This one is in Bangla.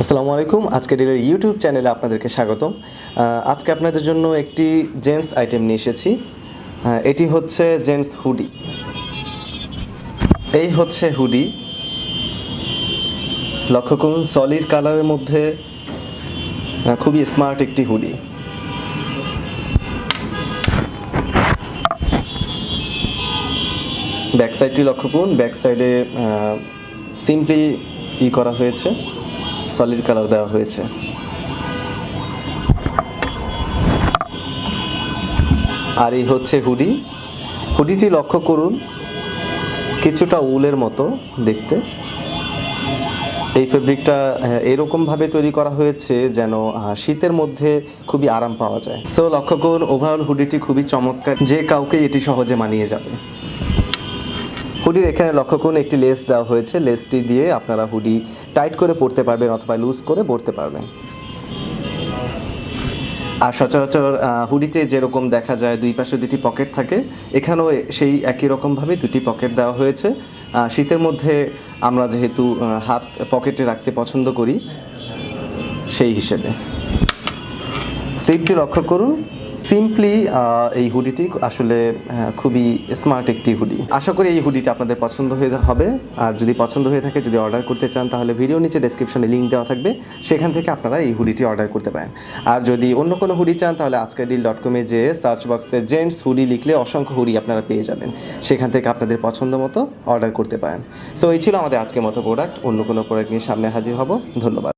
আসসালামু আলাইকুম। আজকের ইউটিউব চ্যানেলে আপনাদেরকে স্বাগতম। আজকে আপনাদের জন্য একটি জেন্টস আইটেম নিয়ে এসেছি। এটি হচ্ছে জেন্টস হুডি। এই হচ্ছে হুডি। লক্ষ্য করুন, সলিড কালারের মধ্যে খুবই স্মার্ট একটি হুডি। ব্যাক সাইডটি লক্ষ্য করুন, ব্যাক সাইডে সিম্পলি করা হয়েছে, সলিড কালার দেওয়া হয়েছে। আর এই হচ্ছে হুডি। হুডিটি লক্ষ্য করুন, কিছুটা উলের মতো দেখতে। এই ফেব্রিকটা এরকমভাবে তৈরি করা হয়েছে যেন শীতের মধ্যে খুবই আরাম পাওয়া যায়। সো লক্ষ্য করুন, ওভারঅল হুডিটি খুবই চমৎকার, যে কাউকে এটি সহজে মানিয়ে যাবে। হুডির এখানে লক্ষ্য করুন একটি লেস দেওয়া হয়েছে। লেসটি দিয়ে আপনারা হুডি টাইট করে পরতে পারবেন অথবা লুজ করে পরতে পারবেন। আর সচরাচর হুডিতে যেরকম দেখা যায় দুই পাশে দুটি পকেট থাকে, এখানেও সেই একই রকমভাবে দুটি পকেট দেওয়া হয়েছে। শীতের মধ্যে আমরা যেহেতু হাত পকেটে রাখতে পছন্দ করি, সেই হিসেবে। স্লিপটি লক্ষ্য করুন, সিম্পলি এই হুডিটি আসলে খুবই স্মার্ট একটি হুডি। আশা করি এই হুডিটা আপনাদের পছন্দ হয়ে হবে। আর যদি পছন্দ হয়ে থাকে, যদি অর্ডার করতে চান, তাহলে ভিডিও নিচে ডেসক্রিপশনে লিঙ্ক দেওয়া থাকবে, সেখান থেকে আপনারা এই হুডিটি অর্ডার করতে পারেন। আর যদি অন্য কোনো হুডি চান, তাহলে আজকেরডিল.com-এ যেয়ে সার্চ বক্সে জেন্টস হুডি লিখলে অসংখ্য হুডি আপনারা পেয়ে যাবেন। সেখান থেকে আপনাদের পছন্দ মতো অর্ডার করতে পারেন। সো এই ছিল আমাদের আজকের মতো প্রোডাক্ট। অন্য কোনো প্রোডাক্ট নিয়ে সামনে হাজির হব। ধন্যবাদ।